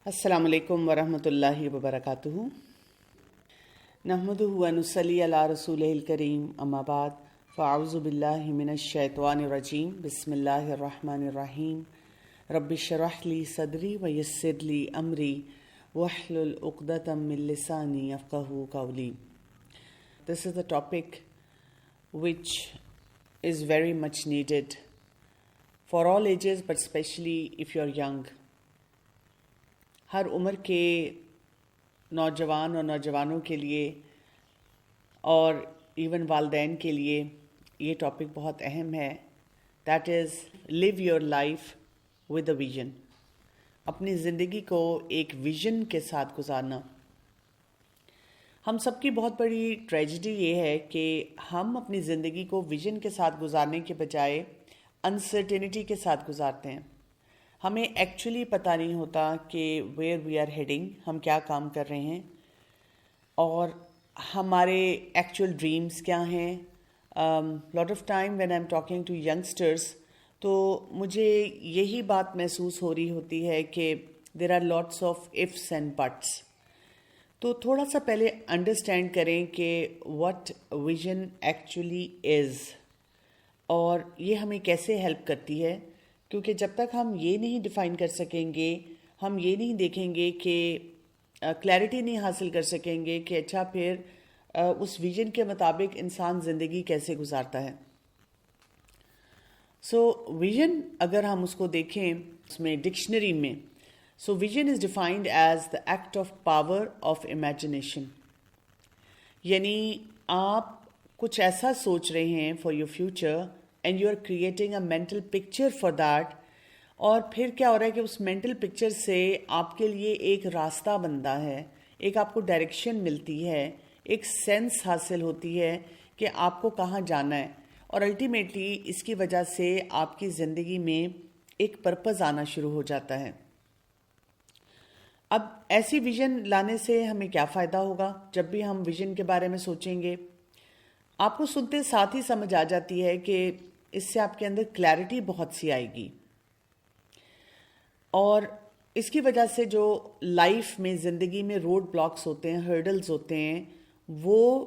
السلام علیکم ورحمۃ اللہ وبرکاتہ۔ نحمدہ و نصلی علی رسولہ الکریم، اما بعد، فاعوذ باللہ من الشیطان الرجیم، بسم اللہ الرحمن الرحیم۔ رب اشرح لی صدری ویسر لی امری واحلل عقدۃ من لسانی یفقہوا قولی۔ This is a topic which is very much needed for all ages, but especially if you're young. ہر عمر کے نوجوان اور نوجوانوں کے لیے اور ایون والدین کے لیے یہ ٹاپک بہت اہم ہے۔ That is live your life with a vision. اپنی زندگی کو ایک ویژن کے ساتھ گزارنا۔ ہم سب کی بہت بڑی ٹریجڈی یہ ہے کہ ہم اپنی زندگی کو ویژن کے ساتھ گزارنے کے بجائے انسرٹینٹی کے ساتھ گزارتے ہیں۔ ہمیں ایکچولی پتہ نہیں ہوتا کہ ویئر وی آر ہیڈنگ، ہم کیا کام کر رہے ہیں اور ہمارے ایکچوئل ڈریمز کیا ہیں۔ Lot of time when I am talking to youngsters, تو مجھے یہی بات محسوس ہو رہی ہوتی ہے کہ there are lots of ifs and buts. تو تھوڑا سا پہلے انڈرسٹینڈ کریں کہ what ویژن ایکچولی از، اور یہ ہمیں کیسے ہیلپ کرتی ہے، کیونکہ جب تک ہم یہ نہیں ڈیفائن کر سکیں گے، ہم یہ نہیں دیکھیں گے کہ کلیئرٹی نہیں حاصل کر سکیں گے کہ اچھا پھر اس ویژن کے مطابق انسان زندگی کیسے گزارتا ہے۔ سو ویژن اگر ہم اس کو دیکھیں اس میں ڈکشنری میں، so vision is defined as the act of power of imagination, یعنی آپ کچھ ایسا سوچ رہے ہیں for your future and you are creating a mental picture for that, اور پھر کیا ہو رہا ہے کہ اس مینٹل پکچر سے آپ کے لیے ایک راستہ بنتا ہے، ایک آپ کو ڈائریکشن ملتی ہے، ایک سینس حاصل ہوتی ہے کہ آپ کو کہاں جانا ہے، اور الٹیمیٹلی اس کی وجہ سے آپ کی زندگی میں ایک پرپز آنا شروع ہو جاتا ہے۔ اب ایسی ویژن لانے سے ہمیں کیا فائدہ ہوگا؟ جب بھی ہم ویژن کے بارے میں سوچیں گے، آپ کو سنتے ساتھ ہی سمجھ آ جاتی ہے کہ اس سے آپ کے اندر کلیئرٹی بہت سی آئے گی، اور اس کی وجہ سے جو لائف میں زندگی میں روڈ بلاکس ہوتے ہیں، ہرڈلز ہوتے ہیں، وہ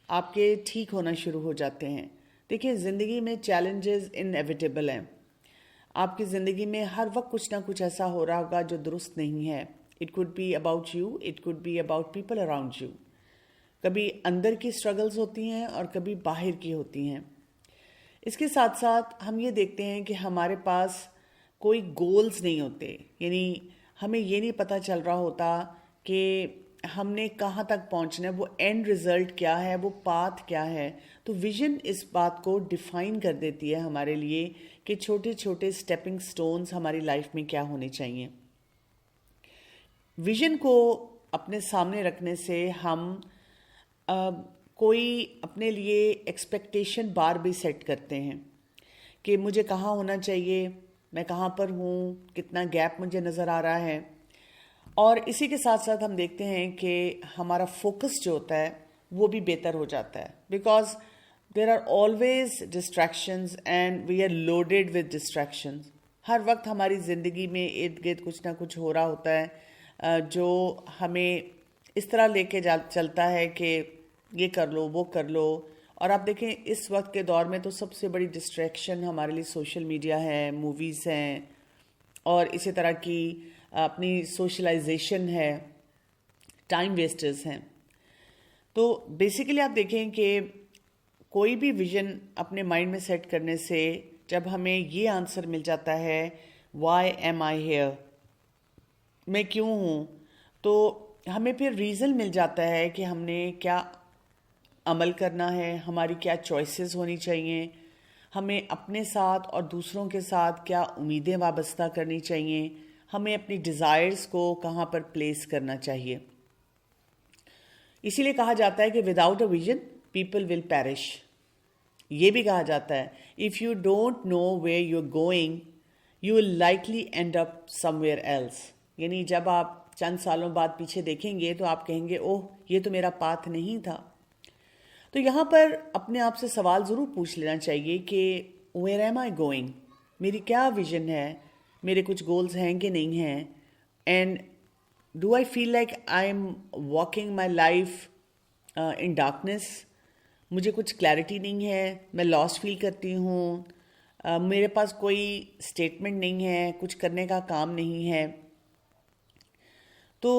آپ کے ٹھیک ہونا شروع ہو جاتے ہیں۔ دیکھیں، زندگی میں چیلنجز انیویٹیبل ہیں۔ آپ کی زندگی میں ہر وقت کچھ نہ کچھ ایسا ہو رہا ہوگا جو درست نہیں ہے۔ It could be about you, it could be about people around you. کبھی اندر کی سٹرگلز ہوتی ہیں اور کبھی باہر کی ہوتی ہیں۔ اس کے ساتھ ساتھ ہم یہ دیکھتے ہیں کہ ہمارے پاس کوئی گولز نہیں ہوتے، یعنی ہمیں یہ نہیں پتہ چل رہا ہوتا کہ ہم نے کہاں تک پہنچنا ہے، وہ اینڈ رزلٹ کیا ہے، وہ پاتھ کیا ہے۔ تو ویژن اس بات کو ڈیفائن کر دیتی ہے ہمارے لیے کہ چھوٹے چھوٹے سٹیپنگ سٹونز ہماری لائف میں کیا ہونے چاہیے۔ ویژن کو اپنے سامنے رکھنے سے ہم کوئی اپنے لیے ایکسپیکٹیشن بار بھی سیٹ کرتے ہیں کہ مجھے کہاں ہونا چاہیے، میں کہاں پر ہوں، کتنا گیپ مجھے نظر آ رہا ہے، اور اسی کے ساتھ ساتھ ہم دیکھتے ہیں کہ ہمارا فوکس جو ہوتا ہے وہ بھی بہتر ہو جاتا ہے، because there are always distractions and we are loaded with distractions. ہر وقت ہماری زندگی میں ارد گرد کچھ نہ کچھ ہو رہا ہوتا ہے جو ہمیں اس طرح لے کے چلتا ہے کہ یہ کر لو، وہ کر لو۔ اور آپ دیکھیں اس وقت کے دور میں تو سب سے بڑی ڈسٹریکشن ہمارے لیے سوشل میڈیا ہے، موویز ہیں، اور اسی طرح کی اپنی سوشلائزیشن ہے، ٹائم ویسٹرز ہیں۔ تو بیسیکلی آپ دیکھیں کہ کوئی بھی ویژن اپنے مائنڈ میں سیٹ کرنے سے جب ہمیں یہ آنسر مل جاتا ہے وائی ایم آئی ہیئر، میں کیوں ہوں، تو ہمیں پھر ریزن مل جاتا ہے کہ ہم نے کیا عمل کرنا ہے، ہماری کیا چوائسیز ہونی چاہیے، ہمیں اپنے ساتھ اور دوسروں کے ساتھ کیا امیدیں وابستہ کرنی چاہیے، ہمیں اپنی ڈیزائرز کو کہاں پر پلیس کرنا چاہیے۔ اسی لیے کہا جاتا ہے کہ without a vision people will perish. یہ بھی کہا جاتا ہے if you don't know where you are going you will likely end up somewhere else, یعنی جب آپ چند سالوں بعد پیچھے دیکھیں گے تو آپ کہیں گے اوہ یہ تو میرا پاتھ نہیں تھا۔ تو یہاں پر اپنے آپ سے سوال ضرور پوچھ لینا چاہیے کہ ویئر ایم آئی گوئنگ، میری کیا ویژن ہے، میرے کچھ گولز ہیں کہ نہیں ہیں، and Do I feel like I'm walking my life in darkness? مجھے کچھ کلیئرٹی نہیں ہے، میں لاسٹ فیل کرتی ہوں، میرے پاس کوئی اسٹیٹمنٹ نہیں ہے، کچھ کرنے کا کام نہیں ہے. تو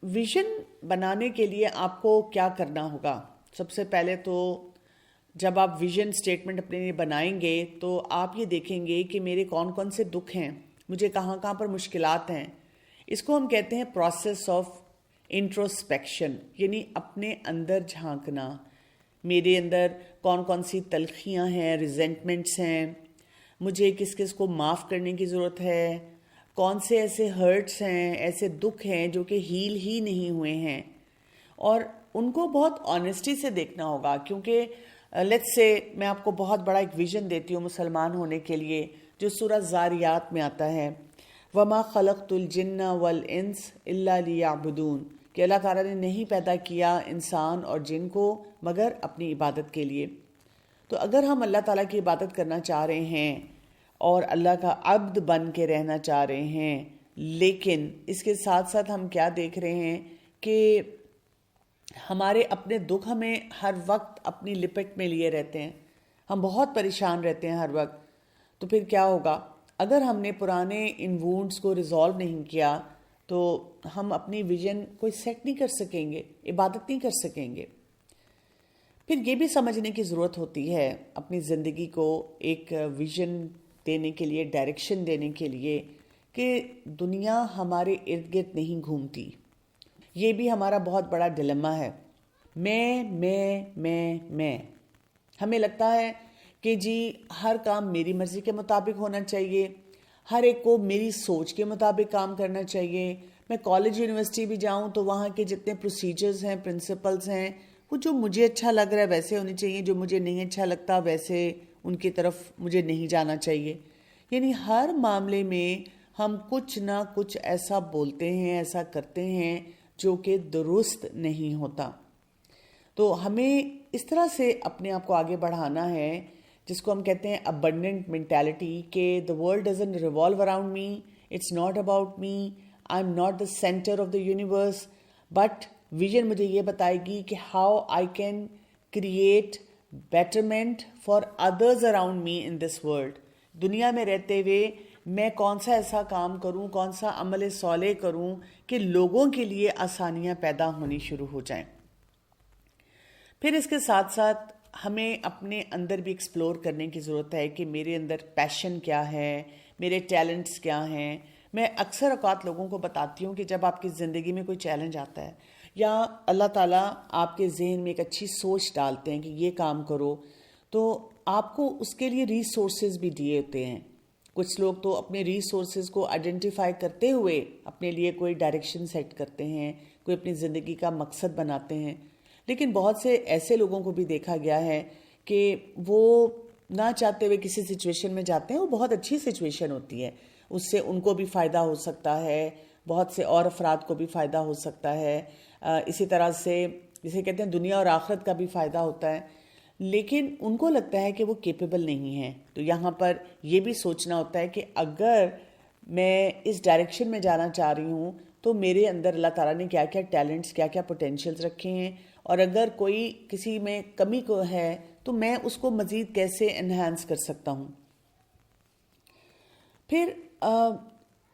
ویژن بنانے کے لیے آپ کو کیا کرنا ہوگا؟ سب سے پہلے تو جب آپ ویژن اسٹیٹمنٹ اپنے لیے بنائیں گے تو آپ یہ دیکھیں گے کہ میرے کون کون سے دکھ ہیں، مجھے کہاں کہاں پر مشکلات ہیں. اس کو ہم کہتے ہیں پروسیس آف انٹروسپیکشن، یعنی اپنے اندر جھانکنا. میرے اندر کون کون سی تلخیاں ہیں، ریزنٹمنٹس ہیں، مجھے کس کس کو معاف کرنے کی ضرورت ہے، کون سے ایسے ہرٹس ہیں، ایسے دکھ ہیں جو کہ ہیل ہی نہیں ہوئے ہیں. اور ان کو بہت آنیسٹی سے دیکھنا ہوگا، کیونکہ لیٹس سے میں آپ کو بہت بڑا ایک ویژن دیتی ہوں مسلمان ہونے کے لیے، جو سورہ زاریات میں آتا ہے، وَمَا خَلَقْتُ الْجِنَّ وَالْإِنسَ إِلَّا لِيَعْبُدُونَ، کہ اللہ تعالیٰ نے نہیں پیدا کیا انسان اور جن کو مگر اپنی عبادت کے لیے. تو اگر ہم اللہ تعالیٰ کی عبادت کرنا چاہ رہے ہیں اور اللہ کا عبد بن کے رہنا چاہ رہے ہیں، لیکن اس کے ساتھ ساتھ ہم کیا دیکھ رہے ہیں کہ ہمارے اپنے دکھ ہمیں ہر وقت اپنی لپٹ میں لیے رہتے ہیں، ہم بہت پریشان رہتے ہیں ہر وقت. تو پھر کیا ہوگا؟ اگر ہم نے پرانے ان وونڈز کو ریزالو نہیں کیا تو ہم اپنی ویژن کوئی سیٹ نہیں کر سکیں گے، عبادت نہیں کر سکیں گے. پھر یہ بھی سمجھنے کی ضرورت ہوتی ہے اپنی زندگی کو ایک ویژن دینے کے لیے، ڈائریکشن دینے کے لیے، کہ دنیا ہمارے ارد گرد نہیں گھومتی. یہ بھی ہمارا بہت بڑا ڈیلیما ہے. میں ہمیں لگتا ہے کہ جی ہر کام میری مرضی کے مطابق ہونا چاہیے، ہر ایک کو میری سوچ کے مطابق کام کرنا چاہیے. میں کالج یونیورسٹی بھی جاؤں تو وہاں کے جتنے پروسیجرز ہیں، پرنسپلز ہیں، وہ جو مجھے اچھا لگ رہا ہے ویسے ہونے چاہیے، جو مجھے نہیں اچھا لگتا ویسے ان کی طرف مجھے نہیں جانا چاہیے. یعنی ہر معاملے میں ہم کچھ نہ کچھ ایسا بولتے ہیں، ایسا کرتے ہیں جو کہ درست نہیں ہوتا. تو ہمیں اس طرح سے اپنے آپ کو آگے بڑھانا ہے جس کو ہم کہتے ہیں abundant mentality، کہ the world doesn't revolve around me, it's not about me, I'm not the center of the universe, but vision مجھے یہ بتائے گی کہ how I can create betterment for others around me in this world. دنیا میں رہتے ہوئے میں کون سا ایسا کام کروں، کون سا عمل صالح کروں کہ لوگوں کے لیے آسانیاں پیدا ہونی شروع ہو جائیں. پھر اس کے ساتھ ساتھ ہمیں اپنے اندر بھی ایکسپلور کرنے کی ضرورت ہے کہ میرے اندر پیشن کیا ہے، میرے ٹیلنٹس کیا ہیں. میں اکثر اوقات لوگوں کو بتاتی ہوں کہ جب آپ کی زندگی میں کوئی چیلنج آتا ہے یا اللہ تعالیٰ آپ کے ذہن میں ایک اچھی سوچ ڈالتے ہیں کہ یہ کام کرو، تو آپ کو اس کے لیے ریسورسز بھی دیے ہوتے ہیں. کچھ لوگ تو اپنے ریسورسز کو آئیڈینٹیفائی کرتے ہوئے اپنے لیے کوئی ڈائریکشن سیٹ کرتے ہیں، کوئی اپنی زندگی کا مقصد بناتے ہیں. لیکن بہت سے ایسے لوگوں کو بھی دیکھا گیا ہے کہ وہ نہ چاہتے ہوئے کسی سچویشن میں جاتے ہیں، وہ بہت اچھی سچویشن ہوتی ہے، اس سے ان کو بھی فائدہ ہو سکتا ہے، بہت سے اور افراد کو بھی فائدہ ہو سکتا ہے. اسی طرح سے جسے کہتے ہیں دنیا اور آخرت کا بھی فائدہ ہوتا ہے. لیکن ان کو لگتا ہے کہ وہ کیپیبل نہیں ہیں. تو یہاں پر یہ بھی سوچنا ہوتا ہے کہ اگر میں اس ڈائریکشن میں جانا چاہ رہی ہوں تو میرے اندر اللہ تعالیٰ نے کیا کیا ٹیلنٹس، کیا کیا پوٹینشیلز رکھے ہیں، اور اگر کوئی کسی میں کمی کو ہے تو میں اس کو مزید کیسے انہانس کر سکتا ہوں. پھر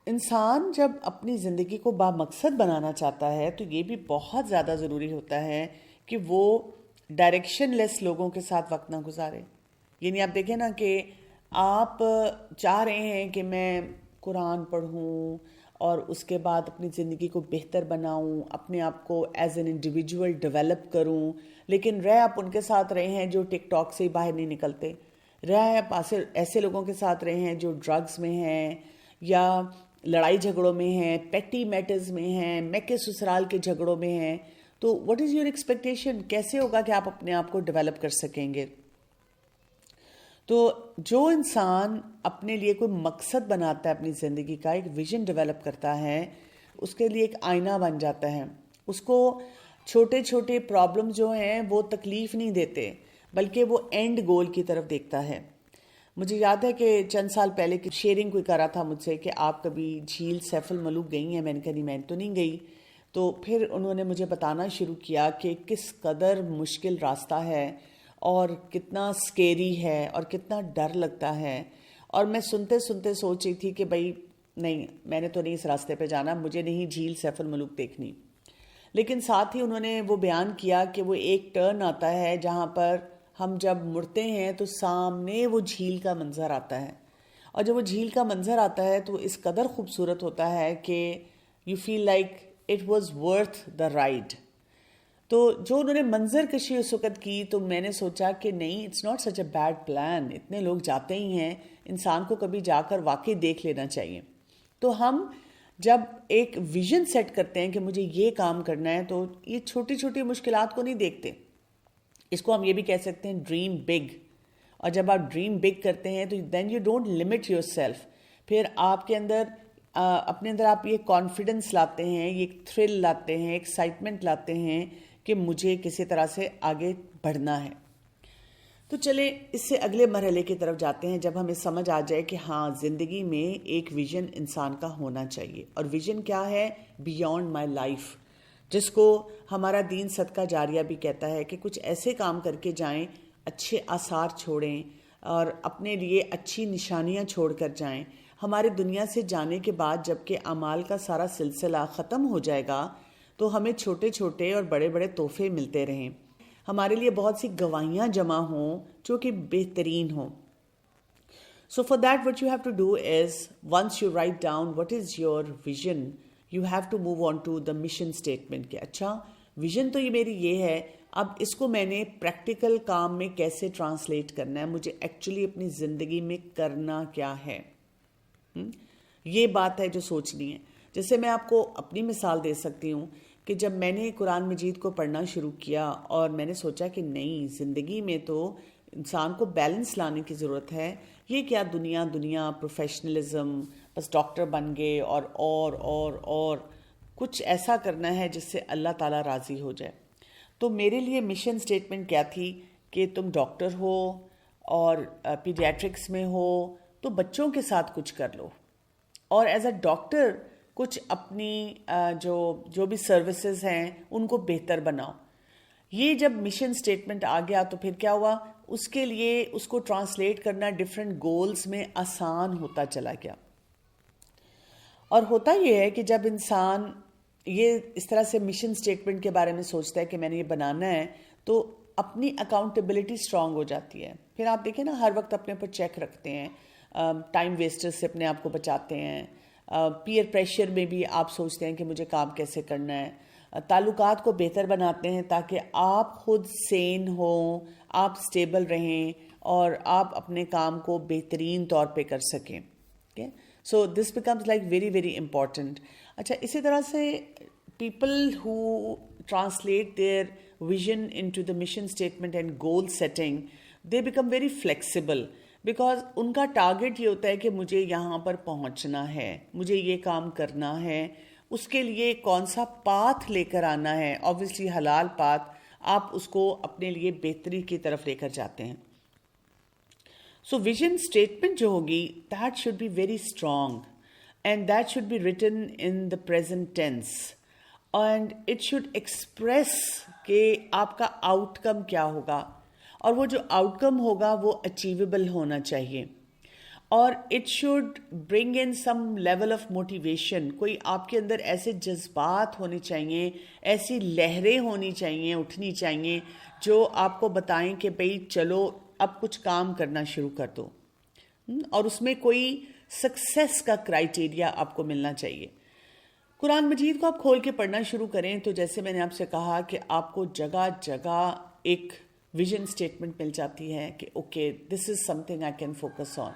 انسان جب اپنی زندگی کو بامقصد بنانا چاہتا ہے تو یہ بھی بہت زیادہ ضروری ہوتا ہے کہ وہ ڈائریکشن لیس لوگوں کے ساتھ وقت نہ گزارے. یعنی آپ دیکھیں نا کہ آپ چاہ رہے ہیں کہ میں قرآن پڑھوں اور اس کے بعد اپنی زندگی کو بہتر بناؤں، اپنے آپ کو ایز این انڈیویجول ڈیولپ کروں، لیکن آپ ان کے ساتھ رہے ہیں جو ٹک ٹاک سے ہی باہر نہیں نکلتے. آپ ایسے لوگوں کے ساتھ رہے ہیں جو ڈرگز میں ہیں یا لڑائی جھگڑوں میں ہیں، پیٹی میٹرز میں ہیں، میکے سسرال کے جھگڑوں میں ہیں. تو واٹ از یور ایکسپیکٹیشن؟ کیسے ہوگا کہ آپ اپنے آپ کو ڈیولپ کر سکیں گے؟ تو جو انسان اپنے لیے کوئی مقصد بناتا ہے، اپنی زندگی کا ایک ویژن ڈیولپ کرتا ہے، اس کے لیے ایک آئینہ بن جاتا ہے. اس کو چھوٹے چھوٹے پرابلم جو ہیں وہ تکلیف نہیں دیتے، بلکہ وہ اینڈ گول کی طرف دیکھتا ہے. مجھے یاد ہے کہ چند سال پہلے کی شیئرنگ کوئی کرا تھا مجھ سے کہ آپ کبھی جھیل سیف الملوک گئی ہیں؟ میں نے کہا نہیں، میں تو نہیں گئی. تو پھر انہوں نے مجھے بتانا شروع کیا کہ کس قدر مشکل راستہ ہے اور کتنا سکیری ہے اور کتنا ڈر لگتا ہے. اور میں سنتے سنتے سوچ رہی تھی کہ بھائی نہیں، میں نے تو نہیں اس راستے پہ جانا، مجھے نہیں جھیل سیف الملوک دیکھنی. لیکن ساتھ ہی انہوں نے وہ بیان کیا کہ وہ ایک ٹرن آتا ہے جہاں پر ہم جب مڑتے ہیں تو سامنے وہ جھیل کا منظر آتا ہے، اور جب وہ جھیل کا منظر آتا ہے تو اس قدر خوبصورت ہوتا ہے کہ you feel like it was worth the ride. تو جو انہوں نے منظر کشی اس وقت کی تو میں نے سوچا کہ نہیں، it's not such a bad plan. اتنے لوگ جاتے ہی ہیں، انسان کو کبھی جا کر واقعی دیکھ لینا چاہیے. تو ہم جب ایک ویژن سیٹ کرتے ہیں کہ مجھے یہ کام کرنا ہے تو یہ چھوٹی چھوٹی مشکلات کو نہیں دیکھتے. اس کو ہم یہ بھی کہہ سکتے ہیں ڈریم بگ. اور جب آپ ڈریم بگ کرتے ہیں تو then you don't limit yourself. پھر آپ کے اندر اپنے اندر آپ یہ کانفیڈنس لاتے ہیں، یہ ایک تھرل لاتے ہیں، ایکسائٹمنٹ لاتے ہیں کہ مجھے کسی طرح سے آگے بڑھنا ہے. تو چلیں اس سے اگلے مرحلے کی طرف جاتے ہیں، جب ہمیں سمجھ آ جائے کہ ہاں زندگی میں ایک ویژن انسان کا ہونا چاہیے. اور ویژن کیا ہے؟ بیونڈ مائی لائف، جس کو ہمارا دین صدقہ جاریہ بھی کہتا ہے کہ کچھ ایسے کام کر کے جائیں، اچھے آثار چھوڑیں اور اپنے لیے اچھی نشانیاں چھوڑ کر جائیں. ہمارے دنیا سے جانے کے بعد جب کہ اعمال کا سارا سلسلہ ختم ہو جائے گا تو ہمیں چھوٹے چھوٹے اور بڑے بڑے تحفے ملتے رہیں، ہمارے لیے بہت سی گواہیاں جمع ہوں جو کہ بہترین ہوں. So for that what you have to do is, once you write down what is your vision, you have to move on to the mission statement. کہ اچھا ویژن تو یہ میری یہ ہے، اب اس کو میں نے پریکٹیکل کام میں کیسے ٹرانسلیٹ کرنا ہے، مجھے ایکچولی اپنی زندگی میں کرنا کیا ہے. یہ بات ہے جو سوچنی ہے. جیسے میں آپ کو اپنی مثال دے سکتی ہوں کہ جب میں نے قرآن مجید کو پڑھنا شروع کیا اور میں نے سوچا کہ نہیں، زندگی میں تو انسان کو بیلنس لانے کی ضرورت ہے. یہ کیا دنیا پروفیشنلزم، بس ڈاکٹر بن گئے اور کچھ ایسا کرنا ہے جس سے اللہ تعالیٰ راضی ہو جائے. تو میرے لیے مشن سٹیٹمنٹ کیا تھی کہ تم ڈاکٹر ہو اور پیڈیاٹرکس میں ہو تو بچوں کے ساتھ کچھ کر لو، اور ایز اے ڈاکٹر کچھ اپنی جو بھی سروسز ہیں ان کو بہتر بناؤ. یہ جب مشن سٹیٹمنٹ آ گیا تو پھر کیا ہوا، اس کے لیے اس کو ٹرانسلیٹ کرنا ڈیفرنٹ گولز میں آسان ہوتا چلا گیا. اور ہوتا یہ ہے کہ جب انسان یہ اس طرح سے مشن سٹیٹمنٹ کے بارے میں سوچتا ہے کہ میں نے یہ بنانا ہے تو اپنی اکاؤنٹیبلٹی سٹرونگ ہو جاتی ہے. پھر آپ دیکھیں نا، ہر وقت اپنے اوپر چیک رکھتے ہیں، ٹائم ویسٹر سے اپنے آپ کو بچاتے ہیں، پیئر پریشر میں بھی آپ سوچتے ہیں کہ مجھے کام کیسے کرنا ہے، تعلقات کو بہتر بناتے ہیں تاکہ آپ خود سین ہوں، آپ سٹیبل رہیں اور آپ اپنے کام کو بہترین طور پہ کر سکیں. So this becomes like very very important. اچھا، اسی طرح سے people who translate their vision into the mission statement and goal setting, they become very flexible, because ان کا ٹارگیٹ یہ ہوتا ہے کہ مجھے یہاں پر پہنچنا ہے، مجھے یہ کام کرنا ہے، اس کے لیے کون سا پاتھ لے کر آنا ہے. obviously حلال پاتھ، آپ اس کو اپنے لیے بہتری کی طرف لے کر جاتے ہیں. سو ویژن اسٹیٹمنٹ جو ہوگی that should be very strong and that should be written in the present tense and it should express کہ آپ کا آؤٹ کم کیا ہوگا، اور وہ جو آؤٹ کم ہوگا وہ اچیویبل ہونا چاہیے. اور it should bring in some level of motivation. کوئی آپ کے اندر ایسے جذبات ہونے چاہیے، ایسی لہریں ہونی چاہیے، اٹھنی چاہیے جو آپ کو بتائیں کہ بھئی چلو اب کچھ کام کرنا شروع کر دو. اور اس میں کوئی سکسیس کا کرائیٹیریا آپ کو ملنا چاہیے. قرآن مجید کو آپ کھول کے پڑھنا شروع کریں تو جیسے میں نے آپ سے کہا کہ آپ کو جگہ جگہ ایک ویژن اسٹیٹمنٹ مل جاتی ہے کہ okay this is something I can focus on.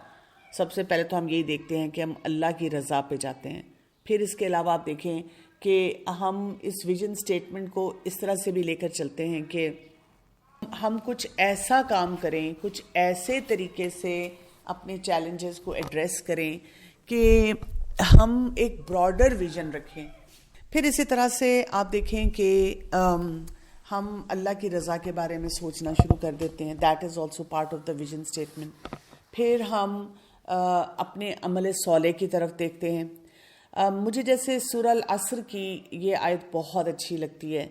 سب سے پہلے تو ہم یہی دیکھتے ہیں کہ ہم اللہ کی رضا پہ جاتے ہیں. پھر اس کے علاوہ آپ دیکھیں کہ ہم اس ویژن اسٹیٹمنٹ کو اس طرح سے بھی لے کر چلتے ہیں کہ ہم کچھ ایسا کام کریں، کچھ ایسے طریقے سے اپنے چیلنجز کو ایڈریس کریں کہ ہم ایک براڈر ویژن رکھیں. پھر اسی طرح سے آپ دیکھیں کہ ہم اللہ کی رضا کے بارے میں سوچنا شروع کر دیتے ہیں. That is also part of the vision statement. پھر ہم اپنے عمل صالح کی طرف دیکھتے ہیں. مجھے جیسے سورہ العصر کی یہ آیت بہت اچھی لگتی ہے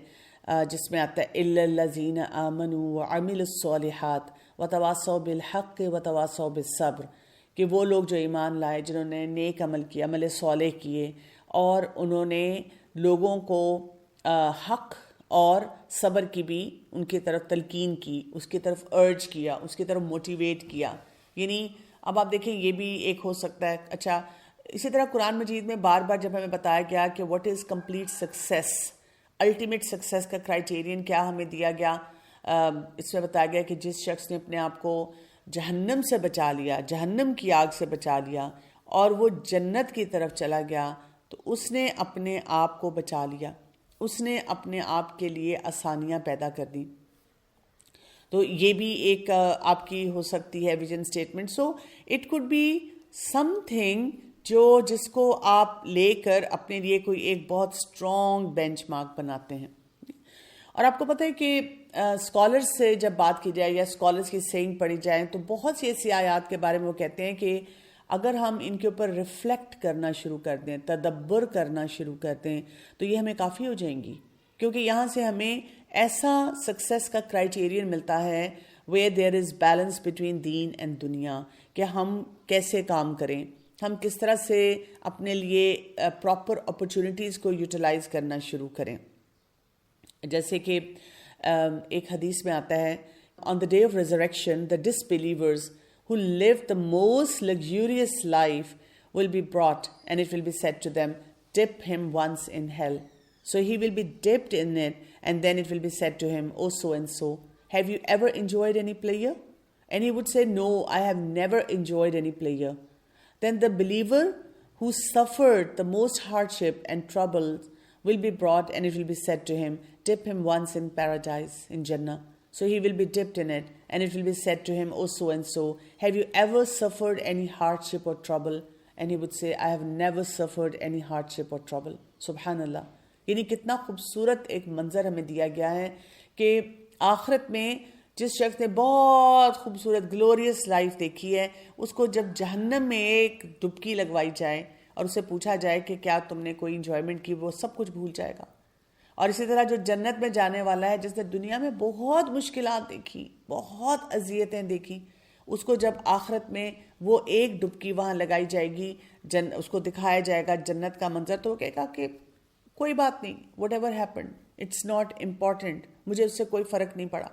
جس میں آتا ہے اِلَّا الَّذِينَ آمَنُوا وَعَمِلُوا الصَّالِحَاتِ وَتَوَاصَوْا بِالْحَقِّ وَتَوَاصَوْا بِالصَّبْرِ، کہ وہ لوگ جو ایمان لائے، جنہوں نے نیک عمل کیا، عمل صالح کیے، اور انہوں نے لوگوں کو حق اور صبر کی بھی ان کی طرف تلقین کی، اس کی طرف ارج کیا، اس کی طرف موٹیویٹ کیا. یعنی اب آپ دیکھیں یہ بھی ایک ہو سکتا ہے. اچھا، اسی طرح قرآن مجید میں بار بار جب ہمیں بتایا گیا کہ what is complete success, ultimate success کا کرائیٹیرین کیا ہمیں دیا گیا، اس میں بتایا گیا کہ جس شخص نے اپنے آپ کو جہنم سے بچا لیا، جہنم کی آگ سے بچا لیا، اور وہ جنت کی طرف چلا گیا، تو اس نے اپنے آپ کو بچا لیا، اس نے اپنے آپ کے لیے آسانیاں پیدا کر دی. تو یہ بھی ایک آپ کی ہو سکتی ہے vision statement. So it could be something جس کو آپ لے کر اپنے لیے کوئی ایک بہت اسٹرانگ بینچ مارک بناتے ہیں. اور آپ کو پتہ ہے کہ اسکالرز سے جب بات کی جائے یا اسکالرز کی سینگ پڑھی جائیں تو بہت سی ایسی آیات کے بارے میں وہ کہتے ہیں کہ اگر ہم ان کے اوپر ریفلیکٹ کرنا شروع کر دیں، تدبر کرنا شروع کر دیں، تو یہ ہمیں کافی ہو جائیں گی، کیونکہ یہاں سے ہمیں ایسا سکسیس کا کرائیٹیرین ملتا ہے where there is balance between دین اینڈ دنیا، کہ ہم کیسے کام کریں، ہم کس طرح سے اپنے لیے پراپر اپرچونٹیز کو یوٹیلائز کرنا شروع کریں. جیسے کہ ایک حدیث میں آتا ہے on the day of resurrection the disbelievers who lived the most luxurious life will be brought, and it will be said to them, dip him once in hell. So he will be dipped in it, and then it will be said to him, oh so and so, have you ever enjoyed any pleasure? And he would say, no, I have never enjoyed any pleasure. Then the believer who suffered the most hardship and trouble will be brought, and it will be said to him, dip him once in paradise, in Jannah. So he will be dipped in it, and it will be said to him, oh so and so, have you ever suffered any hardship or trouble? And he would say, I have never suffered any hardship or trouble. Subhanallah. یعنی کتنا خوبصورت ایک منظر ہمیں دیا گیا ہے کہ آخرت میں جس شخص نے بہت خوبصورت گلوریس لائف دیکھی ہے، اس کو جب جہنم میں ایک ڈبکی لگوائی جائے اور اسے پوچھا جائے کہ کیا تم نے کوئی انجوائمنٹ کی، وہ سب کچھ بھول جائے گا. اور اسی طرح جو جنت میں جانے والا ہے، جس نے دنیا میں بہت مشکلات دیکھی، بہت اذیتیں دیکھی، اس کو جب آخرت میں وہ ایک ڈبکی وہاں لگائی جائے گی، اس کو دکھایا جائے گا جنت کا منظر، تو وہ کہے گا کہ کوئی بات نہیں، whatever happened it's not important, مجھے اس سے کوئی فرق نہیں پڑا.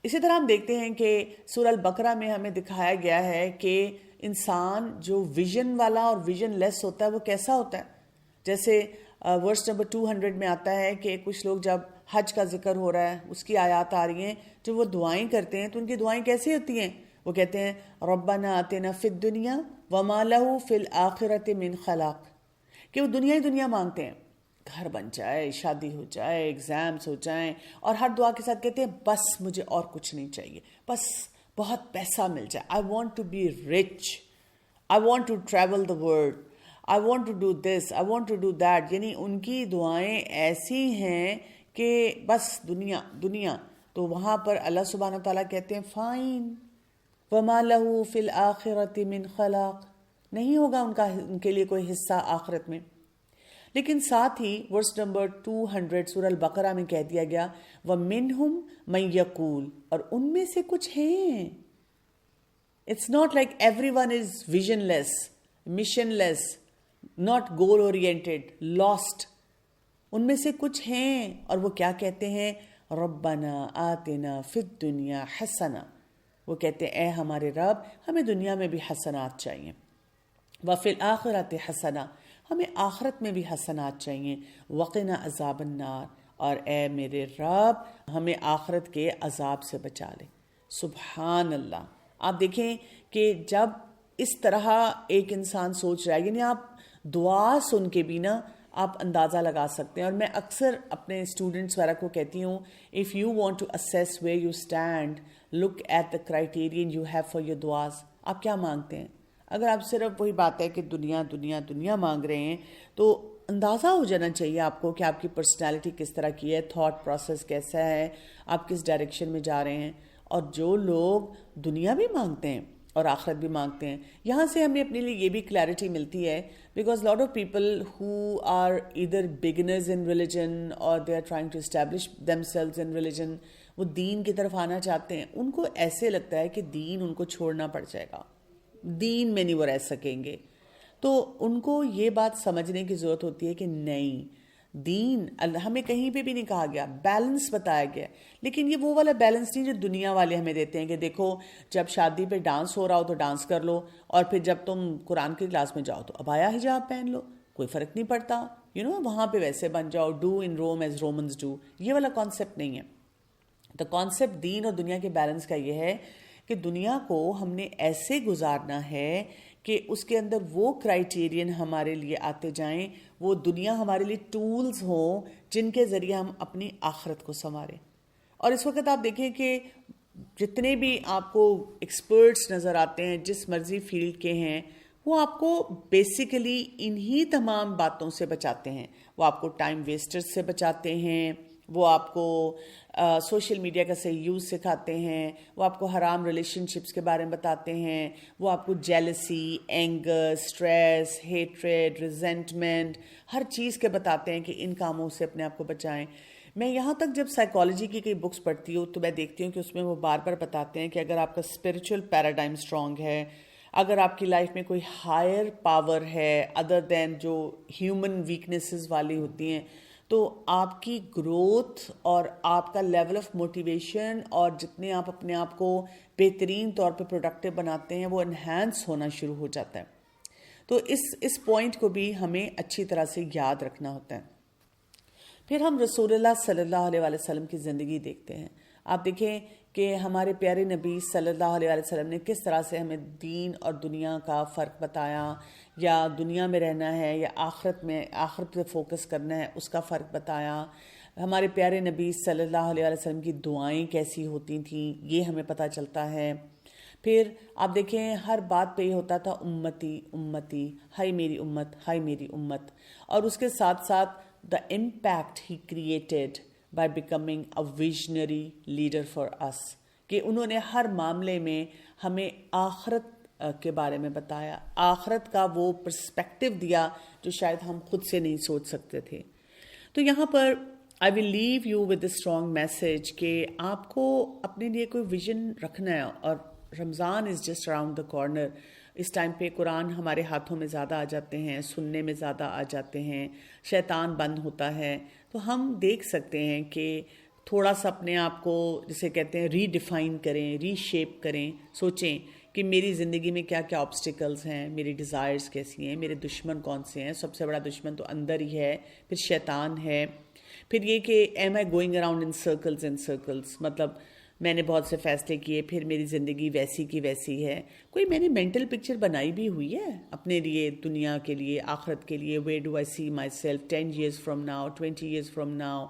اسی طرح ہم دیکھتے ہیں کہ سورہ البقرہ میں ہمیں دکھایا گیا ہے کہ انسان جو ویژن والا اور ویژن لیس ہوتا ہے وہ کیسا ہوتا ہے. جیسے ورس نمبر 200 میں آتا ہے کہ کچھ لوگ جب حج کا ذکر ہو رہا ہے، اس کی آیات آ رہی ہیں، جو وہ دعائیں کرتے ہیں تو ان کی دعائیں کیسی ہوتی ہیں؟ وہ کہتے ہیں ربنا آتنا فی الدنیا وما لہ فی الآخرۃ من خلاق، کہ وہ دنیا ہی دنیا مانگتے ہیں، گھر بن جائے، شادی ہو جائے، ایگزامز ہو جائیں، اور ہر دعا کے ساتھ کہتے ہیں بس مجھے اور کچھ نہیں چاہیے، بس بہت پیسہ مل جائے، I want to be rich, I want to travel the world, I want to do this, I want to do that. یعنی ان کی دعائیں ایسی ہیں کہ بس دنیا دنیا. تو وہاں پر اللہ سبحانہ وتعالیٰ کہتے ہیں فائن وَمَا لَهُ فِي الْآخِرَةِ مِنْ خَلَاقٍ، نہیں ہوگا ان کے لیے کوئی حصہ آخرت میں. لیکن ساتھ ہی ورس نمبر 200 سورہ البقرہ میں کہہ دیا گیا وَمِنْهُمْ مَنْ يَقُولُ، اور ان میں سے کچھ ہیں. It's not like everyone is visionless, missionless, not goal oriented, lost. ان میں سے کچھ ہیں اور وہ کیا کہتے ہیں؟ ربنا آتنا فی الدنیا حسنہ، وہ کہتے ہیں اے ہمارے رب ہمیں دنیا میں بھی حسنات چاہیے، وفی الآخرۃ حسنہ، ہمیں آخرت میں بھی حسنات چاہیے، وقنا عذاب النار، اور اے میرے رب ہمیں آخرت کے عذاب سے بچا لے. سبحان اللہ. آپ دیکھیں کہ جب اس طرح ایک انسان سوچ رہا ہے، یعنی آپ دعا سن کے بھی نا آپ اندازہ لگا سکتے ہیں. اور میں اکثر اپنے اسٹوڈنٹس وغیرہ کو کہتی ہوں if you want to assess where you stand look at the criterion you have for your دعاز. آپ کیا مانگتے ہیں؟ اگر آپ صرف وہی بات ہے کہ دنیا دنیا دنیا مانگ رہے ہیں تو اندازہ ہو جانا چاہیے آپ کو کہ آپ کی پرسنالٹی کس طرح کی ہے، تھاٹ پروسیس کیسا ہے، آپ کس ڈائریکشن میں جا رہے ہیں. اور جو لوگ دنیا بھی مانگتے ہیں اور آخرت بھی مانگتے ہیں. یہاں سے ہمیں اپنے لیے یہ بھی کلیئرٹی ملتی ہے because lot of people who are either beginners in religion اور they are trying to establish themselves in religion. وہ دین کی طرف آنا چاہتے ہیں, ان کو ایسے لگتا ہے کہ دین ان کو چھوڑنا پڑ جائے گا, دین میں نہیں وہ رہ سکیں گے. تو ان کو یہ بات سمجھنے کی ضرورت ہوتی ہے کہ نہیں, دین ہمیں کہیں پہ بھی نہیں کہا گیا, بیلنس بتایا گیا, لیکن یہ وہ والا بیلنس نہیں جو دنیا والے ہمیں دیتے ہیں کہ دیکھو جب شادی پہ ڈانس ہو رہا ہو تو ڈانس کر لو, اور پھر جب تم قرآن کی کلاس میں جاؤ تو عبایا حجاب پہن لو, کوئی فرق نہیں پڑتا, وہاں پہ ویسے بن جاؤ, do in room as Romans do. یہ والا کانسیپٹ نہیں ہے. تو کانسیپٹ دین اور دنیا کے بیلنس کا یہ ہے کہ دنیا کو ہم نے ایسے گزارنا ہے کہ اس کے اندر وہ کرائیٹیرین ہمارے لیے آتے جائیں, وہ دنیا ہمارے لیے ٹولز ہوں جن کے ذریعے ہم اپنی آخرت کو سنواریں. اور اس وقت آپ دیکھیں کہ جتنے بھی آپ کو ایکسپرٹس نظر آتے ہیں جس مرضی فیلڈ کے ہیں, وہ آپ کو بیسیکلی انہی تمام باتوں سے بچاتے ہیں. وہ آپ کو ٹائم ویسٹرز سے بچاتے ہیں, وہ آپ کو سوشل میڈیا کا صحیح یوز سکھاتے ہیں, وہ آپ کو حرام ریلیشن شپس کے بارے میں بتاتے ہیں, وہ آپ کو jealousy, anger, stress, hatred, resentment, ہر چیز کے بتاتے ہیں کہ ان کاموں سے اپنے آپ کو بچائیں. میں یہاں تک جب سائیکالوجی کی کئی بکس پڑھتی ہوں تو میں دیکھتی ہوں کہ اس میں وہ بار بار بتاتے ہیں کہ اگر آپ کا اسپرچل پیراڈائم اسٹرانگ ہے, اگر آپ کی لائف میں کوئی ہائر پاور ہے ادر دین جو ہیومن ویکنیسز والی ہوتی ہیں, تو آپ کی گروتھ اور آپ کا لیول آف موٹیویشن اور جتنے آپ اپنے آپ کو بہترین طور پہ پروڈکٹیو بناتے ہیں وہ انہینس ہونا شروع ہو جاتا ہے. تو اس پوائنٹ کو بھی ہمیں اچھی طرح سے یاد رکھنا ہوتا ہے. پھر ہم رسول اللہ صلی اللہ علیہ وسلم کی زندگی دیکھتے ہیں. آپ دیکھیں کہ ہمارے پیارے نبی صلی اللہ علیہ وسلم نے کس طرح سے ہمیں دین اور دنیا کا فرق بتایا, یا دنیا میں رہنا ہے یا آخرت پہ فوکس کرنا ہے اس کا فرق بتایا. ہمارے پیارے نبی صلی اللہ علیہ وسلم کی دعائیں کیسی ہوتی تھیں یہ ہمیں پتہ چلتا ہے. پھر آپ دیکھیں ہر بات پہ یہ ہوتا تھا امتی امتی, ہائی میری امت, ہائی میری امت. اور اس کے ساتھ ساتھ the impact he created by becoming a visionary leader for us, کہ انہوں نے ہر معاملے میں ہمیں آخرت کے بارے میں بتایا, آخرت کا وہ پرسپیکٹو دیا جو شاید ہم خود سے نہیں سوچ سکتے تھے. تو یہاں پر I will leave you with a strong message کہ آپ کو اپنے لیے کوئی ویژن رکھنا ہے, اور Ramzan is just around the corner. اس ٹائم پہ قرآن ہمارے ہاتھوں میں زیادہ آ جاتے ہیں, سننے میں زیادہ آ جاتے ہیں, شیطان بند ہوتا ہے, تو ہم دیکھ سکتے ہیں کہ تھوڑا سا اپنے آپ کو جسے کہتے ہیں ری ڈیفائن کریں, ری شیپ کریں, سوچیں کہ میری زندگی میں کیا کیا آبسٹیکلز ہیں, میری ڈیزائرز کیسی ہیں, میرے دشمن کون سے ہیں. سب سے بڑا دشمن تو اندر ہی ہے, پھر شیطان ہے. پھر یہ کہ am I going around in circles, مطلب میں نے بہت سے فیصلے کیے پھر میری زندگی ویسی کی ویسی ہے. کوئی میں نے مینٹل پکچر بنائی بھی ہوئی ہے اپنے لیے, دنیا کے لیے, آخرت کے لیے. Where do I see myself 10 years from now, 20 years from now.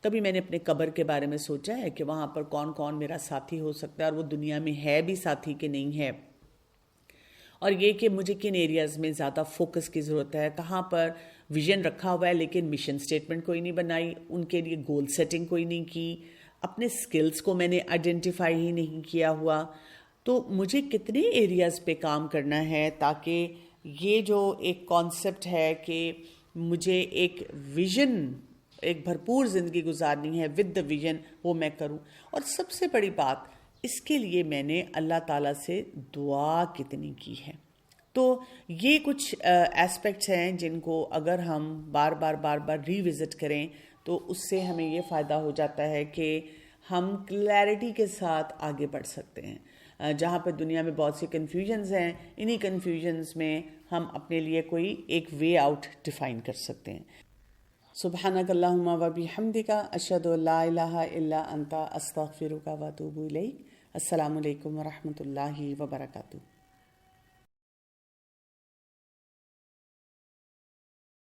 کبھی میں نے اپنے قبر کے بارے میں سوچا ہے کہ وہاں پر کون کون میرا ساتھی ہو سکتا ہے, اور وہ دنیا میں ہے بھی ساتھی کہ نہیں ہے. اور یہ کہ مجھے کن ایریاز میں زیادہ فوکس کی ضرورت ہے, کہاں پر ویژن رکھا ہوا ہے لیکن مشن سٹیٹمنٹ کوئی نہیں بنائی, ان کے لیے گول سیٹنگ کوئی نہیں کی, اپنے سکلز کو میں نے آئیڈینٹیفائی ہی نہیں کیا ہوا. تو مجھے کتنے ایریاز پہ کام کرنا ہے تاکہ یہ جو ایک کانسیپٹ ہے کہ مجھے ایک ویژن, ایک بھرپور زندگی گزارنی ہے ود دا ویژن, وہ میں کروں. اور سب سے بڑی بات, اس کے لیے میں نے اللہ تعالیٰ سے دعا کتنی کی ہے. تو یہ کچھ ایسپیکٹس ہیں جن کو اگر ہم بار بار ری وزٹ کریں تو اس سے ہمیں یہ فائدہ ہو جاتا ہے کہ ہم کلیئرٹی کے ساتھ آگے بڑھ سکتے ہیں. جہاں پہ دنیا میں بہت سی کنفیوژنز ہیں, انہی کنفیوژنز میں ہم اپنے لیے کوئی ایک وے آؤٹ ڈیفائن کر سکتے ہیں. سبحانک اللہم و بحمدک, اشہد ان لا الہ الا انت, استغفرک و اتوب الیک. السلام علیکم ورحمۃ اللہ وبرکاتہ.